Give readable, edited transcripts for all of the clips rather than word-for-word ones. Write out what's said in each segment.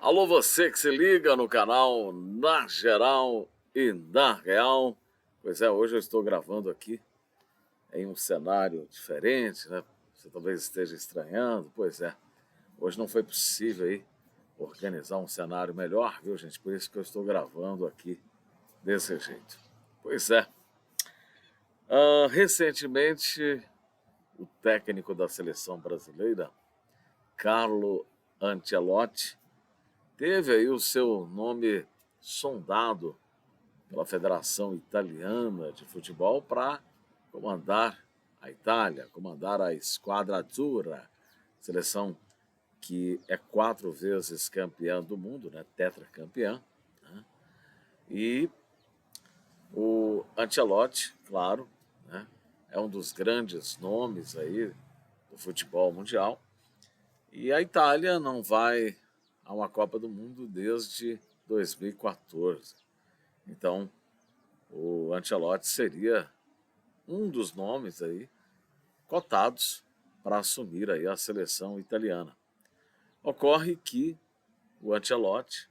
Alô, você que se liga no canal Na Geral e Na Real. Pois é, hoje eu estou gravando aqui em um cenário diferente, né? Você talvez esteja estranhando. Pois é, hoje não foi possível aí organizar um cenário melhor, viu, gente? Por isso que eu estou gravando aqui desse jeito. Pois é, recentemente o técnico da seleção brasileira, Carlo Ancelotti, teve aí o seu nome sondado pela Federação Italiana de Futebol para comandar a Itália, comandar a Squadra Azzurra, seleção que é 4 vezes campeã do mundo, né? Tetracampeã. Né? E o Ancelotti, claro, né? É um dos grandes nomes aí do futebol mundial. E a Itália não vai a uma Copa do Mundo desde 2014. Então, o Ancelotti seria um dos nomes aí cotados para assumir aí a seleção italiana. Ocorre que o Ancelotti,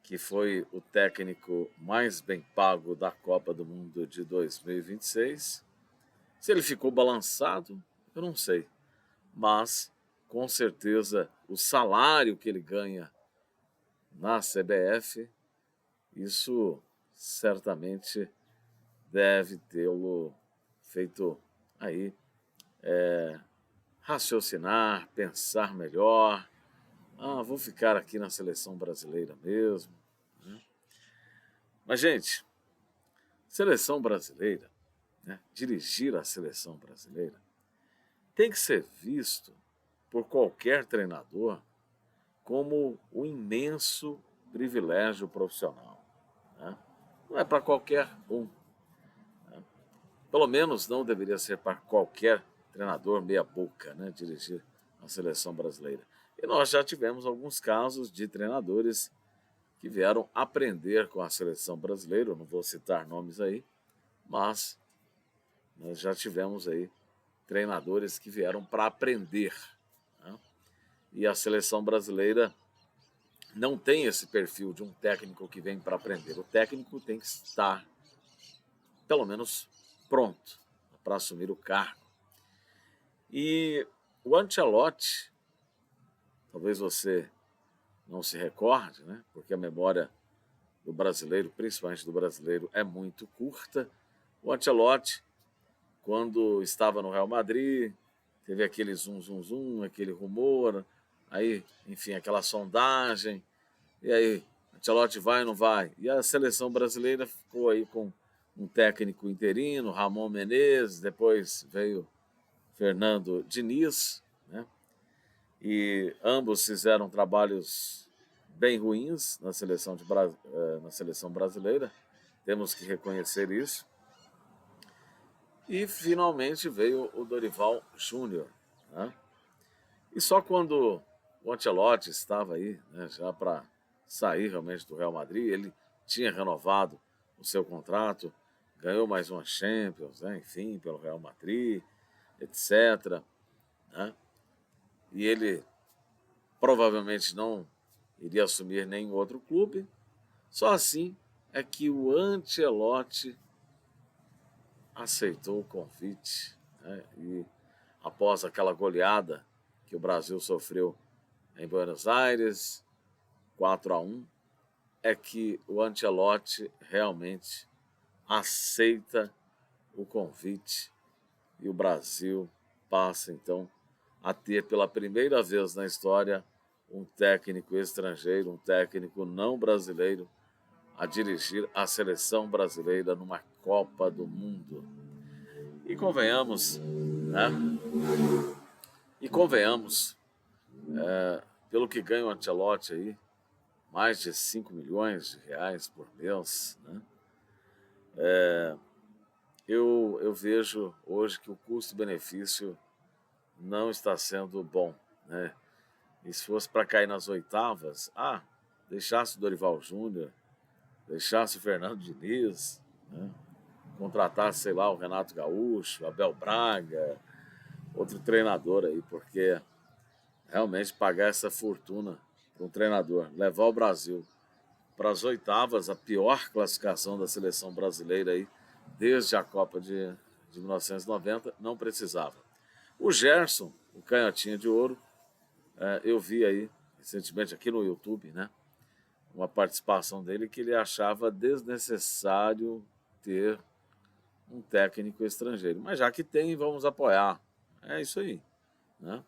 que foi o técnico mais bem pago da Copa do Mundo de 2026, se ele ficou balançado, eu não sei, mas com certeza o salário que ele ganha na CBF, isso certamente deve tê-lo feito aí raciocinar, pensar melhor. Vou ficar aqui na seleção brasileira mesmo. Né? Mas, gente, seleção brasileira, né? Dirigir a seleção brasileira tem que ser visto por qualquer treinador como um imenso privilégio profissional. Né? Não é para qualquer um. Né? Pelo menos não deveria ser para qualquer treinador meia-boca, né, dirigir a seleção brasileira. E nós já tivemos alguns casos de treinadores que vieram aprender com a seleção brasileira, eu não vou citar nomes aí, mas nós já tivemos aí treinadores que vieram para aprender. Né? E a seleção brasileira não tem esse perfil de um técnico que vem para aprender. O técnico tem que estar, pelo menos, pronto para assumir o cargo. E o Ancelotti, talvez você não se recorde, né? Porque a memória do brasileiro, principalmente do brasileiro, é muito curta. O Ancelotti, quando estava no Real Madrid, teve aquele zum, aquele rumor, aí, enfim, aquela sondagem, e aí, Ancelotti vai ou não vai? E a seleção brasileira ficou aí com um técnico interino, Ramon Menezes, depois veio Fernando Diniz, né? E ambos fizeram trabalhos bem ruins na seleção, na seleção brasileira, temos que reconhecer isso. E finalmente veio o Dorival Júnior. Né? E só quando o Ancelotti estava aí, né, já para sair realmente do Real Madrid, ele tinha renovado o seu contrato, ganhou mais uma Champions, né, enfim, pelo Real Madrid, etc. Né? E ele provavelmente não iria assumir nenhum outro clube. Só assim é que o Ancelotti aceitou o convite. Né? E após aquela goleada que o Brasil sofreu em Buenos Aires, 4-1, é que o Ancelotti realmente aceita o convite e o Brasil passa então a ter pela primeira vez na história um técnico estrangeiro, um técnico não brasileiro, a dirigir a seleção brasileira numa Copa do Mundo. E convenhamos, né? E convenhamos, pelo que ganha o Ancelotti aí, mais de 5 milhões de reais por mês, né? Eu vejo hoje que o custo-benefício não está sendo bom, né? E se fosse para cair nas oitavas, deixasse o Dorival Júnior, deixasse o Fernando Diniz, né? Contratasse, sei lá, o Renato Gaúcho, Abel Braga, outro treinador aí, porque realmente pagar essa fortuna para um treinador levar o Brasil para as oitavas, a pior classificação da seleção brasileira aí, desde a Copa de 1990, não precisava. O Gerson, o canhotinha de ouro, eu vi aí recentemente aqui no YouTube, né, uma participação dele que ele achava desnecessário ter um técnico estrangeiro. Mas já que tem, vamos apoiar. É isso aí, né?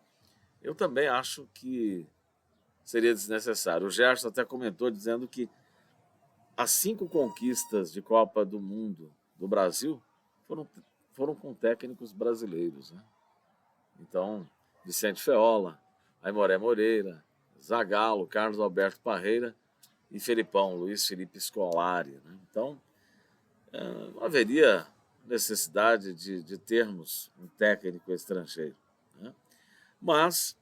Eu também acho que seria desnecessário. O Gerson até comentou dizendo que as 5 conquistas de Copa do Mundo do Brasil foram com técnicos brasileiros, né? Então, Vicente Feola, Aimoré Moreira, Zagallo, Carlos Alberto Parreira e Felipão, Luiz Felipe Scolari, né? Então, não haveria necessidade de termos um técnico estrangeiro, né? Mas,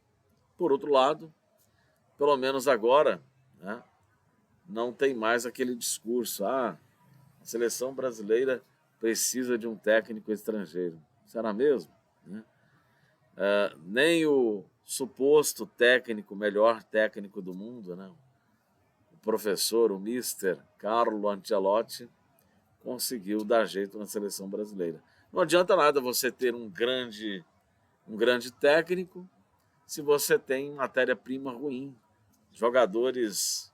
por outro lado, pelo menos agora, né, não tem mais aquele discurso, a seleção brasileira precisa de um técnico estrangeiro. Será mesmo? Né? Nem o suposto técnico, melhor técnico do mundo, né, o professor, o mister Carlo Ancelotti, conseguiu dar jeito na seleção brasileira. Não adianta nada você ter um grande técnico se você tem matéria-prima ruim, jogadores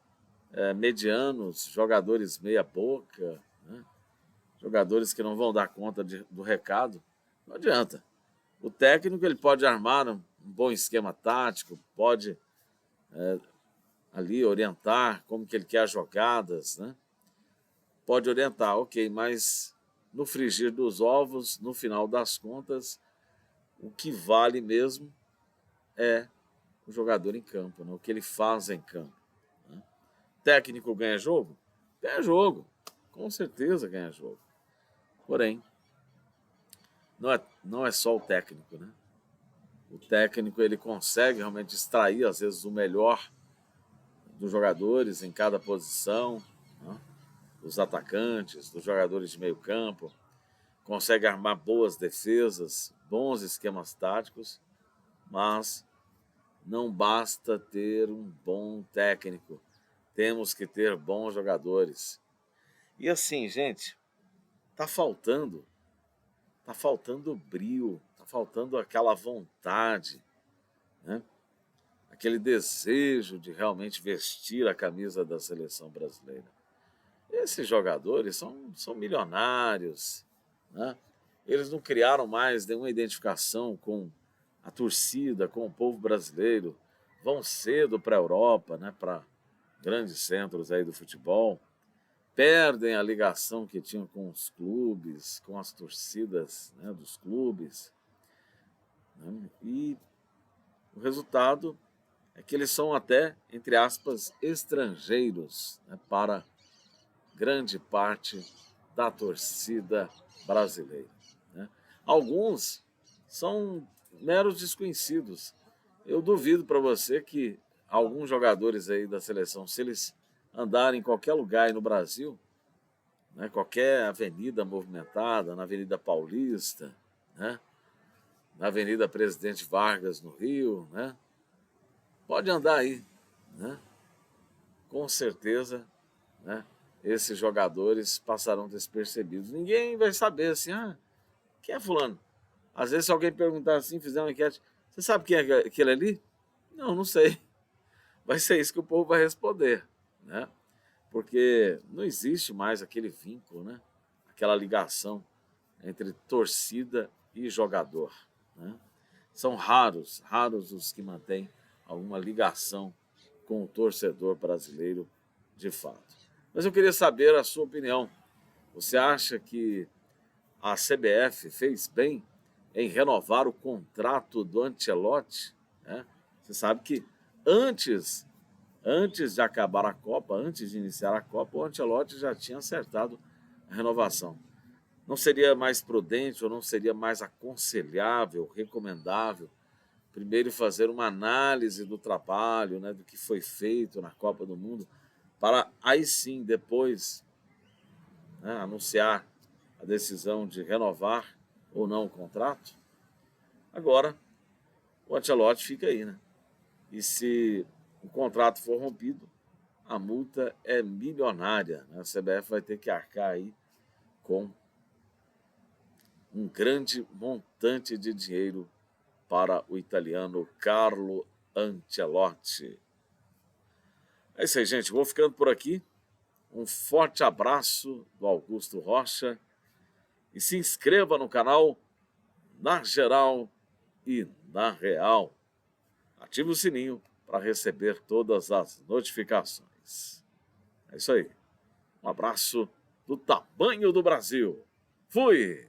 medianos, jogadores meia-boca, né? Jogadores que não vão dar conta do recado. Não adianta. O técnico ele pode armar um bom esquema tático, pode ali orientar como que ele quer as jogadas, né? Pode orientar, ok, mas no frigir dos ovos, no final das contas, o que vale mesmo é o jogador em campo, né? O que ele faz em campo. Né? Técnico ganha jogo? Ganha jogo, com certeza ganha jogo. Porém, não é só o técnico, né? O técnico ele consegue realmente extrair, às vezes, o melhor dos jogadores em cada posição, né? Dos atacantes, dos jogadores de meio campo, consegue armar boas defesas, bons esquemas táticos, mas não basta ter um bom técnico, temos que ter bons jogadores. E assim, gente, tá faltando brio, tá faltando aquela vontade, né? Aquele desejo de realmente vestir a camisa da seleção brasileira. Esses jogadores são milionários, né? Eles não criaram mais nenhuma identificação com a torcida, com o povo brasileiro, vão cedo para a Europa, né? Para grandes centros aí do futebol, perdem a ligação que tinham com os clubes, com as torcidas, né, dos clubes, né? E o resultado é que eles são até, entre aspas, estrangeiros, né, para grande parte da torcida brasileira, né? Alguns são meros desconhecidos. Eu duvido para você que alguns jogadores aí da seleção, se eles andarem em qualquer lugar aí no Brasil, né, qualquer avenida movimentada, na Avenida Paulista, né, na Avenida Presidente Vargas, no Rio, né, pode andar aí, né, com certeza, né, esses jogadores passarão despercebidos. Ninguém vai saber assim, quem é fulano? Às vezes se alguém perguntar assim, fizer uma enquete, você sabe quem é aquele ali? Não sei. Vai ser isso que o povo vai responder, né? Porque não existe mais aquele vínculo, né? Aquela ligação entre torcida e jogador, né? São raros os que mantêm alguma ligação com o torcedor brasileiro de fato. Mas eu queria saber a sua opinião. Você acha que a CBF fez bem em renovar o contrato do Ancelotti, né? Você sabe que antes de acabar a Copa, antes de iniciar a Copa, o Ancelotti já tinha acertado a renovação. Não seria mais prudente ou não seria mais aconselhável, recomendável, primeiro fazer uma análise do trabalho, né, do que foi feito na Copa do Mundo, para aí sim, depois, né, anunciar a decisão de renovar ou não o contrato? Agora, o Ancelotti fica aí, né? E se o contrato for rompido, a multa é milionária, né? A CBF vai ter que arcar aí com um grande montante de dinheiro para o italiano Carlo Ancelotti. É isso aí, gente. Vou ficando por aqui. Um forte abraço do Augusto Rocha e se inscreva no canal Na Geral e Na Real. Ative o sininho para receber todas as notificações. É isso aí. Um abraço do tamanho do Brasil. Fui!